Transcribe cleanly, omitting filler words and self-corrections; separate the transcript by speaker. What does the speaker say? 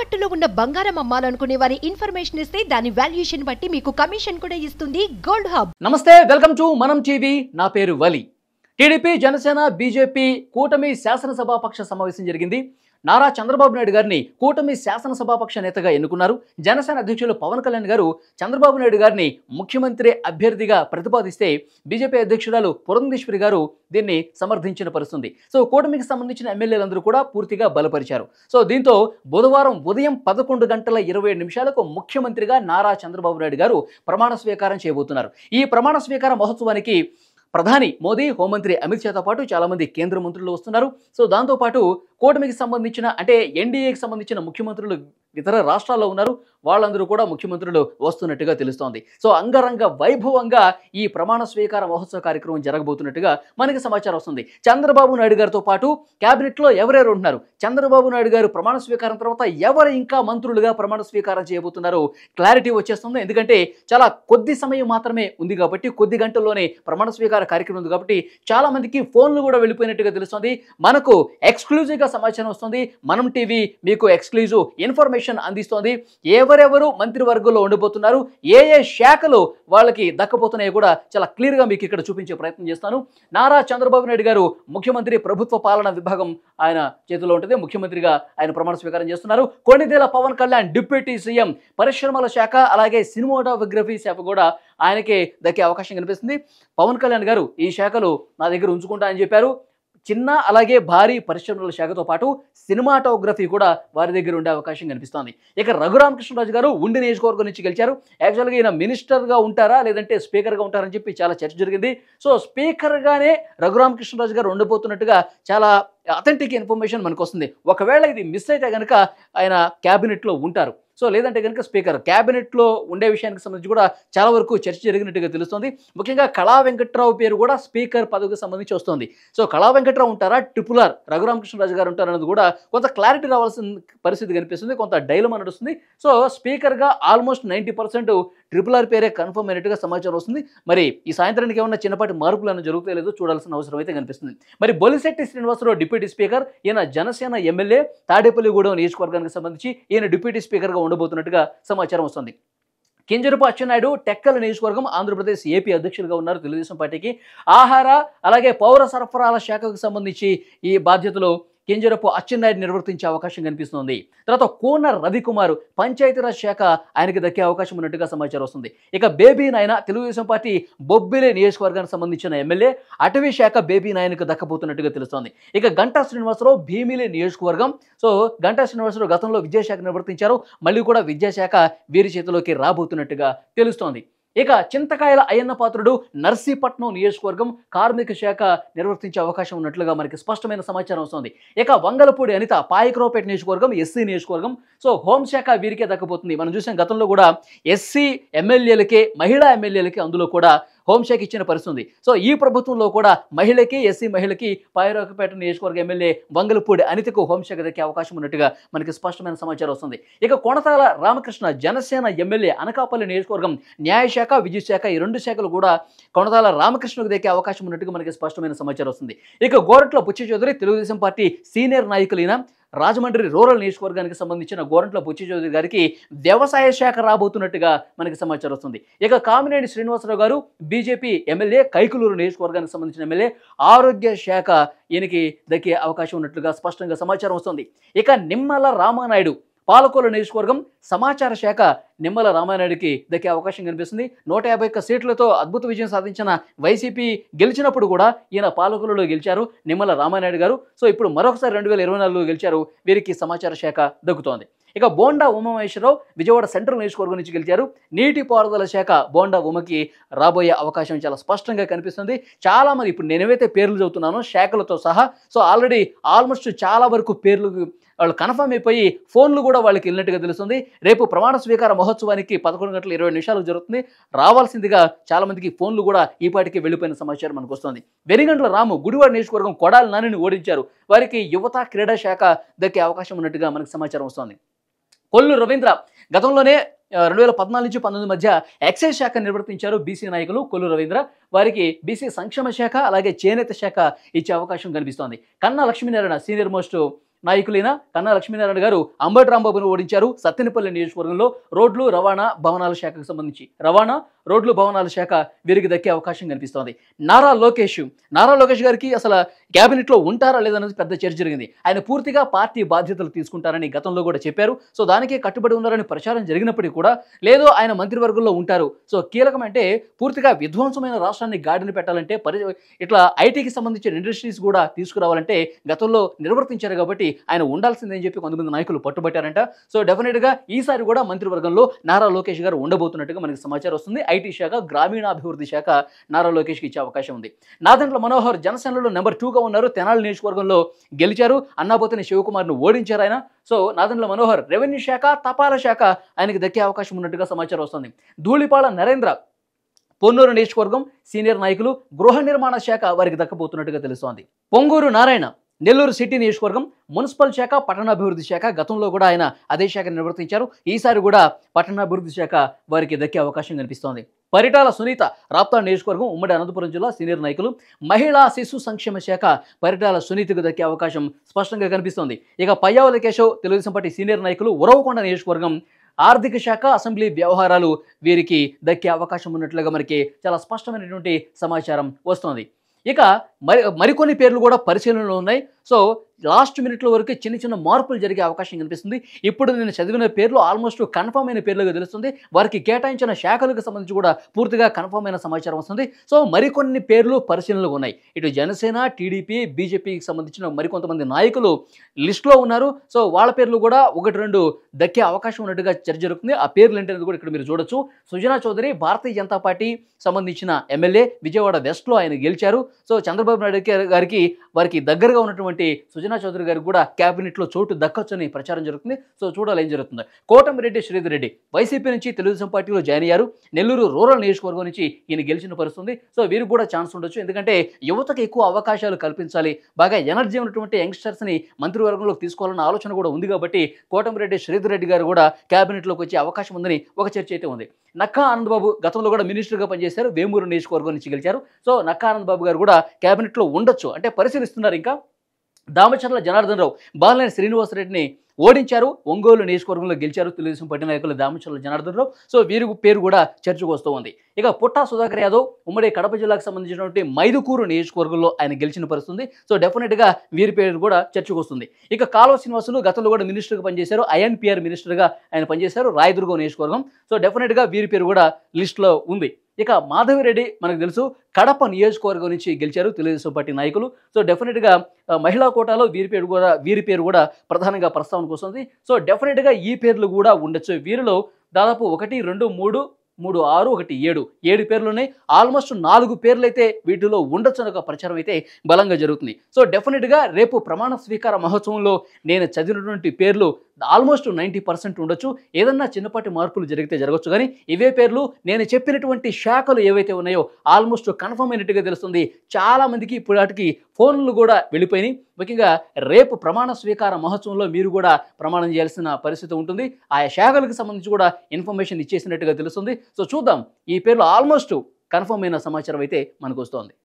Speaker 1: తాకట్టులో ఉన్న బంగారం అమ్మాలనుకునే వారి ఇన్ఫర్మేషన్ ఇస్తే దాని వాల్యుయేషన్ బట్టి మీకు కమిషన్ కూడా ఇస్తుంది గోల్డ్ హబ్.
Speaker 2: నమస్తే, వెల్కమ్ టు మనం టీవీ. నా పేరు వలి. టీడీపీ, జనసేన, బీజేపీ కూటమి శాసనసభాపక్ష సమావేశం జరిగింది. నారా చంద్రబాబు నాయుడు గారిని కూటమి శాసనసభాపక్ష నేతగా ఎన్నుకున్నారు. జనసేన అధ్యక్షులు పవన్ కళ్యాణ్ గారు చంద్రబాబు నాయుడు గారిని ముఖ్యమంత్రి అభ్యర్థిగా ప్రతిపాదిస్తే బీజేపీ అధ్యక్షురాలు పురంధేశ్వరి గారు దీన్ని సమర్థించిన పరిస్థితుంది. సో కూటమికి సంబంధించిన ఎమ్మెల్యేలందరూ కూడా పూర్తిగా బలపరిచారు. సో దీంతో బుధవారం ఉదయం 11:27 ముఖ్యమంత్రిగా నారా చంద్రబాబు నాయుడు గారు ప్రమాణ స్వీకారం చేయబోతున్నారు. ఈ ప్రమాణ స్వీకార మహోత్సవానికి ప్రధాని మోదీ, హోంమంత్రి అమిత్ షాతో పాటు చాలా మంది కేంద్ర మంత్రులు వస్తున్నారు. సో దాంతోపాటు కూటమికి సంబంధించిన అంటే ఎన్డీఏకి సంబంధించిన ముఖ్యమంత్రులు ఇతర రాష్ట్రాల్లో ఉన్నారు. వాళ్ళందరూ కూడా ముఖ్యమంత్రులు వస్తున్నట్టుగా తెలుస్తోంది. సో అంగరంగ వైభవంగా ఈ ప్రమాణ స్వీకార మహోత్సవ కార్యక్రమం జరగబోతున్నట్టుగా మనకి సమాచారం వస్తుంది. చంద్రబాబు నాయుడు గారితో పాటు క్యాబినెట్లో ఎవరెవరు ఉంటున్నారు, చంద్రబాబు నాయుడు గారు ప్రమాణ స్వీకారం తర్వాత ఎవరు ఇంకా మంత్రులుగా ప్రమాణ స్వీకారం చేయబోతున్నారో క్లారిటీ వచ్చేస్తుంది. ఎందుకంటే చాలా కొద్ది సమయం మాత్రమే ఉంది కాబట్టి, కొద్ది గంటల్లోనే ప్రమాణ స్వీకార కార్యక్రమం ఉంది కాబట్టి చాలా మందికి ఫోన్లు కూడా వెళ్ళిపోయినట్టుగా తెలుస్తుంది. మనకు ఎక్స్క్లూజివ్గా సమాచారం వస్తుంది. మనం టీవీ మీకు ఎక్స్క్లూజివ్ ఇన్ఫర్మేషన్ అందిస్తోంది. ఎవరెవరు మంత్రివర్గంలో ఉండబోతున్నారు, ఏ ఏ శాఖలు వాళ్ళకి దక్కబోతున్నాయో కూడా చాలా క్లియర్గా మీకు ఇక్కడ చూపించే ప్రయత్నం చేస్తాను. నారా చంద్రబాబు నాయుడు గారు ముఖ్యమంత్రి, ప్రభుత్వ పాలన విభాగం ఆయన చేతిలో ఉంటుంది. ముఖ్యమంత్రిగా ఆయన ప్రమాణ స్వీకారం చేస్తున్నారు. కొణిదెల పవన్ కళ్యాణ్ డిప్యూటీ సీఎం, పరిశ్రమల శాఖ అలాగే సినిమాటోగ్రఫీ శాఖ కూడా ఆయనకే దక్కే అవకాశం కనిపిస్తుంది. పవన్ కళ్యాణ్ గారు ఈ శాఖలు నా దగ్గర ఉంచుకుంటా అని చెప్పారు. చిన్న అలాగే భారీ పరిశ్రమల శాఖతో పాటు సినిమాటోగ్రఫీ కూడా వారి దగ్గర ఉండే అవకాశం కనిపిస్తోంది. ఇక రఘురామకృష్ణరాజు గారు ఉండి నియోజకవర్గం నుంచి గెలిచారు. యాక్చువల్గా ఈయన మినిస్టర్గా ఉంటారా లేదంటే స్పీకర్గా ఉంటారని చెప్పి చాలా చర్చ జరిగింది. సో స్పీకర్గానే రఘురామకృష్ణరాజు గారు ఉండబోతున్నట్టుగా చాలా అథెంటిక్ ఇన్ఫర్మేషన్ మనకు వస్తుంది. ఒకవేళ ఇది మిస్ అయితే కనుక ఆయన క్యాబినెట్లో ఉంటారు. సో లేదంటే కనుక స్పీకర్ క్యాబినెట్లో ఉండే విషయానికి సంబంధించి కూడా చాలా వరకు చర్చ జరిగినట్టుగా తెలుస్తుంది. ముఖ్యంగా కళా వెంకట్రావు పేరు కూడా స్పీకర్ పదవికి సంబంధించి వస్తుంది. సో కళా వెంకట్రావు ఉంటారా, ట్రిపుల్ ఆర్ రఘురామకృష్ణరాజు గారు ఉంటారు అన్నది కూడా కొంత క్లారిటీ రావాల్సిన పరిస్థితి కనిపిస్తుంది. కొంత డైలమా నడుస్తుంది. సో స్పీకర్గా ఆల్మోస్ట్ 90% ట్రిపుల్ ఆర్ పేరే కన్ఫర్మ్ అయినట్టుగా సమాచారం వస్తుంది. మరి ఈ సాయంత్రానికి ఏమన్నా చిన్నపాటి మార్పులను జరుగుతాయో లేదో చూడాల్సిన అవసరం అయితే కనిపిస్తుంది. మరి బొలిశెట్టి శ్రీనివాసరావు డిప్యూటీ స్పీకర్, ఈయన జనసేన ఎమ్మెల్యే, తాడేపల్లిగూడెం నియోజకవర్గానికి సంబంధించి ఈయన డిప్యూటీ స్పీకర్గా ఉండబోతున్నట్టుగా సమాచారం వస్తుంది. కింజరపు అచ్చెన్నాయుడు టెక్కల నియోజకవర్గం, ఆంధ్రప్రదేశ్ ఏపీ అధ్యక్షులుగా ఉన్నారు తెలుగుదేశం పార్టీకి. ఆహార అలాగే పౌర సరఫరాల శాఖకు సంబంధించి ఈ బాధ్యతలు కింజరపు అచ్చెన్నాయుడు నిర్వర్తించే అవకాశం కనిపిస్తుంది. తర్వాత కోన రవికుమార్ పంచాయతీరాజ్ శాఖ ఆయనకి దక్కే అవకాశం ఉన్నట్టుగా సమాచారం వస్తుంది. ఇక బేబీ నాయన తెలుగుదేశం పార్టీ బొబ్బిలి నియోజకవర్గానికి సంబంధించిన ఎమ్మెల్యే, అటవీ శాఖ బేబీ నాయనకు దక్కబోతున్నట్టుగా తెలుస్తోంది. ఇక గంటా శ్రీనివాసరావు భీమిలి నియోజకవర్గం. సో గంటా శ్రీనివాసరావు గతంలో విద్యాశాఖ నిర్వర్తించారు. మళ్ళీ కూడా విద్యాశాఖ వీరి చేతిలోకి రాబోతున్నట్టుగా తెలుస్తోంది. ఇక చింతకాయల అయ్యన్న పాత్రుడు నర్సీపట్నం నియోజకవర్గం కార్మిక శాఖ నిర్వర్తించే అవకాశం ఉన్నట్లుగా మనకి స్పష్టమైన సమాచారం వస్తుంది. ఇక వంగలపూడి అనిత పాయకరావుపేట నియోజకవర్గం, ఎస్సీ నియోజకవర్గం. సో హోంశాఖ వీరికే దక్కబోతుంది. మనం చూసాం గతంలో కూడా ఎస్సీ ఎమ్మెల్యేలకే, మహిళా ఎమ్మెల్యేలకి అందులో కూడా హోంశాఖ ఇచ్చిన పరిస్థితుంది. సో ఈ ప్రభుత్వంలో కూడా మహిళకి, ఎస్సీ మహిళకి పాయకరావుపేట నియోజకవర్గ ఎమ్మెల్యే వంగలపూడి అనితకు హోంశాఖ దక్కే అవకాశం ఉన్నట్టుగా మనకి స్పష్టమైన సమాచారం వస్తుంది. ఇక కొనతాల రామకృష్ణ జనసేన ఎమ్మెల్యే, అనకాపల్లి నియోజకవర్గం న్యాయశాఖ, విద్యుత్ శాఖ, ఈ రెండు శాఖలు కూడా కొనతాల రామకృష్ణకు దక్కే అవకాశం ఉన్నట్టుగా మనకి స్పష్టమైన సమాచారం వస్తుంది. ఇక గోరంట్ల బుచ్చి చౌదరి తెలుగుదేశం పార్టీ సీనియర్ నాయకులైన రాజమండ్రి రూరల్ నియోజకవర్గానికి సంబంధించిన గోరంట్ల బుచ్చి చౌదరి గారికి వ్యవసాయ శాఖ రాబోతున్నట్టుగా మనకి సమాచారం వస్తుంది. ఇక కామినేని శ్రీనివాసరావు గారు బీజేపీ ఎమ్మెల్యే, కైకులూరు నియోజకవర్గానికి సంబంధించిన ఎమ్మెల్యే, ఆరోగ్య శాఖ ఈయనకి దక్కే అవకాశం ఉన్నట్లుగా స్పష్టంగా సమాచారం వస్తుంది. ఇక నిమ్మల రామానాయుడు పాలకొల్లు నియోజకవర్గం సమాచార శాఖ నిమ్మల రామానాయుడికి దక్కే అవకాశం కనిపిస్తుంది. 151 సీట్లతో అద్భుత విజయం సాధించిన వైసీపీ గెలిచినప్పుడు కూడా ఈయన పాలకొల్లులో గెలిచారు నిమ్మల రామానాయుడు గారు. సో ఇప్పుడు మరొకసారి 2024లో గెలిచారు. వీరికి సమాచార శాఖ దక్కుతోంది. ఇక బోండా ఉమామహేశ్వరరావు విజయవాడ సెంట్రల్ నియోజకవర్గం నుంచి గెలిచారు. నీటిపారుదల శాఖ బోండా ఉమకి రాబోయే అవకాశం చాలా స్పష్టంగా కనిపిస్తుంది. చాలా మంది ఇప్పుడు నేను ఏవైతే పేర్లు చదువుతున్నానో శాఖలతో సహా, సో ఆల్రెడీ ఆల్మోస్ట్ చాలా వరకు పేర్లు వాళ్ళు కన్ఫర్మ్ అయిపోయి ఫోన్లు కూడా వాళ్ళకి వెళ్ళినట్టుగా తెలుస్తుంది. రేపు ప్రమాణ స్వీకార మహోత్సవానికి 11:20 జరుగుతుంది. రావాల్సిందిగా చాలా మందికి ఫోన్లు కూడా ఈ పాటికి వెళ్ళిపోయిన సమాచారం మనకు వస్తుంది. వెరిగండ్ల రాము గుడివాడ నియోజకవర్గం కొడాలి నానిని ఓడించారు. వారికి యువత క్రీడా శాఖ దక్కే అవకాశం ఉన్నట్టుగా మనకు సమాచారం వస్తుంది. కొల్లు రవీంద్ర గతంలోనే 2014 నుంచి 19 మధ్య ఎక్సైజ్ శాఖ నిర్వర్తించారు బీసీ నాయకులు కొల్లు రవీంద్ర. వారికి బీసీ సంక్షేమ శాఖ అలాగే చేనేత శాఖ ఇచ్చే అవకాశం కనిపిస్తోంది. కన్నా లక్ష్మీనారాయణ సీనియర్ మోస్ట్ నాయకులైన కన్నా లక్ష్మీనారాయణ గారు అంబటి రాంబాబును ఓడించారు సత్తెనపల్లి నియోజకవర్గంలో. రోడ్లు, రవాణా, భవనాల శాఖకు సంబంధించి రవాణా, రోడ్లు, భవనాల శాఖ వీరికి దక్కే అవకాశం కనిపిస్తోంది. నారా లోకేష్ గారికి అసలు క్యాబినెట్లో ఉంటారా లేదన్నది పెద్ద చర్చ జరిగింది. ఆయన పూర్తిగా పార్టీ బాధ్యతలు తీసుకుంటారని గతంలో కూడా చెప్పారు. సో దానికే కట్టుబడి ఉన్నారని ప్రచారం జరిగినప్పటికీ కూడా లేదు, ఆయన మంత్రివర్గంలో ఉంటారు. సో కీలకం అంటే పూర్తిగా విధ్వంసమైన రాష్ట్రాన్ని గాడిని పెట్టాలంటే ఇట్లా ఐటీకి సంబంధించిన ఇండస్ట్రీస్ కూడా తీసుకురావాలంటే గతంలో నిర్వర్తించారు కాబట్టి ఆయన ఉండాల్సిందని చెప్పి కొంతమంది నాయకులు పట్టుబట్టారంట. సో డెఫినెట్గా ఈసారి కూడా మంత్రివర్గంలో నారా లోకేష్ గారు ఉండబోతున్నట్టుగా మనకి సమాచారం వస్తుంది. ఐటీ శాఖ, గ్రామీణాభివృద్ధి శాఖ నారా లోకేష్కి ఇచ్చే అవకాశం ఉంది. నాదెండ్ల మనోహర్ జనసేనలో నెంబర్ 2గా ఉన్నారు. తెనాలి నియోజకవర్గంలో గెలిచారు. అన్నాబోతిని శివకుమార్ను ఓడించారు ఆయన. సో నాదెండ్ల మనోహర్ రెవెన్యూ శాఖ, తపాలా శాఖ ఆయనకి దక్కే అవకాశం ఉన్నట్టుగా సమాచారం వస్తుంది. ధూళిపాళ నరేంద్ర పొన్నూరు నియోజకవర్గం సీనియర్ నాయకులు, గృహ నిర్మాణ శాఖ వారికి దక్కబోతున్నట్టుగా తెలుస్తోంది. పొంగూరు నారాయణ నెల్లూరు సిటీ నియోజకవర్గం మున్సిపల్ శాఖ, పట్టణాభివృద్ధి శాఖ గతంలో కూడా ఆయన అదే శాఖ నిర్వర్తించారు. ఈసారి కూడా పట్టణాభివృద్ధి శాఖ వారికి దక్కే అవకాశం కనిపిస్తోంది. పరిటాల సునీత రాప్తా నియోజకవర్గం ఉమ్మడి అనంతపురం జిల్లా సీనియర్ నాయకులు, మహిళా శిశు సంక్షేమ శాఖ పరిటాల సునీతకు దక్కే అవకాశం స్పష్టంగా కనిపిస్తోంది. ఇక పయ్యావుల కేశవ్ తెలుగుదేశం పార్టీ సీనియర్ నాయకులు, ఉరవకొండ నియోజకవర్గం ఆర్థిక శాఖ, అసెంబ్లీ వ్యవహారాలు వీరికి దక్కే అవకాశం ఉన్నట్లుగా మనకి చాలా స్పష్టమైనటువంటి సమాచారం వస్తుంది. ఇక మరికొన్ని పేర్లు కూడా పరిశీలనలో ఉన్నాయి. సో లాస్ట్ మినిట్లో వరకు చిన్న చిన్న మార్పులు జరిగే అవకాశం కనిపిస్తుంది. ఇప్పుడు నేను చదివిన పేర్లు ఆల్మోస్ట్ కన్ఫర్మ్ అయిన పేర్లుగా తెలుస్తుంది. వారికి కేటాయించిన శాఖలకు సంబంధించి కూడా పూర్తిగా కన్ఫర్మ్ అయిన సమాచారం వస్తుంది. సో మరికొన్ని పేర్లు పరిశీలనలో ఉన్నాయి. ఇటు జనసేన, టీడీపీ, బీజేపీకి సంబంధించిన మరికొంతమంది నాయకులు లిస్టులో ఉన్నారు. సో వాళ్ళ పేర్లు కూడా 1-2 దక్కే అవకాశం ఉన్నట్టుగా చర్చ జరుగుతుంది. ఆ పేర్లు ఏంటనేది కూడా ఇక్కడ మీరు చూడొచ్చు. సుజనా చౌదరి భారతీయ జనతా పార్టీ సంబంధించిన ఎమ్మెల్యే, విజయవాడ వెస్ట్లో ఆయన గెలిచారు. సో చంద్రబాబు నాయుడు గారికి వారికి దగ్గరగా ఉన్నటువంటి సుజనా చౌదరి గారికి కూడా క్యాబినెట్లో చోటు దక్కొచ్చని ప్రచారం జరుగుతుంది. సో చూడాలి ఏం జరుగుతుందో. కోటమిరెడ్డి శ్రీధర్ రెడ్డి వైసీపీ నుంచి తెలుగుదేశం పార్టీలో జాయిన్ అయ్యారు. నెల్లూరు రూరల్ నియోజకవర్గం నుంచి ఈయన గెలిచిన పరిస్థితుంది. సో వీరికి కూడా ఛాన్స్ ఉండొచ్చు. ఎందుకంటే యువతకు ఎక్కువ అవకాశాలు కల్పించాలి, బాగా ఎనర్జీ ఉన్నటువంటి యంగ్స్టర్స్ని మంత్రివర్గంలోకి తీసుకోవాలన్న ఆలోచన కూడా ఉంది. కాబట్టి కోటమిరెడ్డి శ్రీధర్ రెడ్డి గారు కూడా క్యాబినెట్లోకి వచ్చే అవకాశం ఉందని ఒక చర్చ అయితే ఉంది. నక్కా ఆనందబాబు గతంలో కూడా మినిస్టర్గా పనిచేశారు. వేమూరు నియోజకవర్గం నుంచి గెలిచారు. సో నక్కా ఆనందబాబు గారు కూడా క్యాబినెట్లో ఉండొచ్చు, అంటే పరిశీలిస్తున్నారు. ఇంకా దామచర్ల జనార్దన్ రావు బాలినేని శ్రీనివాసరెడ్డిని ఓడించారు. ఒంగోలు నియోజకవర్గంలో గెలిచారు తెలుగుదేశం పార్టీ నాయకులు దామచర్ల జనార్దన్ రావు. సో వీరి పేరు కూడా చర్చకు వస్తూ ఉంది. ఇక పుట్టా సుధాకర్ యాదవ్ ఉమ్మడి కడప జిల్లాకు సంబంధించినటువంటి మైదుకూరు నియోజకవర్గంలో ఆయన గెలిచిన పరిస్థితుంది. సో డెఫినెట్గా వీరి పేరు కూడా చర్చకు వస్తుంది. ఇక కాలువ శ్రీనివాసులు గతంలో కూడా మినిస్టర్గా పనిచేశారు. ఐఎన్పిఆర్ మినిస్టర్గా ఆయన పనిచేశారు, రాయదుర్గం నియోజకవర్గం. సో డెఫినెట్గా వీరి పేరు కూడా లిస్టులో ఉంది. ఇక మాధవిరెడ్డి మనకు తెలుసు కడప నియోజకవర్గం నుంచి గెలిచారు తెలుగుదేశం పార్టీ నాయకులు. సో డెఫినెట్గా మహిళా కోటాలో వీరి పేరు కూడా ప్రధానంగా ప్రస్తావనకు వస్తుంది. సో డెఫినెట్గా ఈ పేర్లు కూడా ఉండొచ్చు. వీరిలో దాదాపు 1, 2, 3, 6, 1, 7 పేర్లు ఉన్నాయి. ఆల్మోస్ట్ 4 పేర్లు అయితే వీటిలో ఉండొచ్చు అనే ఒక ప్రచారం అయితే బలంగా జరుగుతుంది. సో డెఫినెట్గా రేపు ప్రమాణ స్వీకార మహోత్సవంలో నేను చదివినటువంటి పేర్లు ఆల్మోస్ట్ 90% ఉండొచ్చు. ఏదన్నా చిన్నపాటి మార్పులు జరిగితే జరగచ్చు, కానీ ఇవే పేర్లు నేను చెప్పినటువంటి శాఖలు ఏవైతే ఉన్నాయో ఆల్మోస్ట్ కన్ఫర్మ్ అయినట్టుగా తెలుస్తుంది. చాలామందికి ఇప్పటికి ఫోన్లు కూడా వెళ్ళిపోయినాయి. ముఖ్యంగా రేపు ప్రమాణ స్వీకార మహోత్సవంలో మీరు కూడా ప్రమాణం చేయాల్సిన పరిస్థితి ఉంటుంది. ఆయా శాఖలకు సంబంధించి కూడా ఇన్ఫర్మేషన్ ఇచ్చేసినట్టుగా తెలుస్తుంది. సో చూద్దాం, ఈ పేర్లు ఆల్మోస్ట్ కన్ఫర్మ్ అయిన సమాచారం అయితే మనకు వస్తోంది.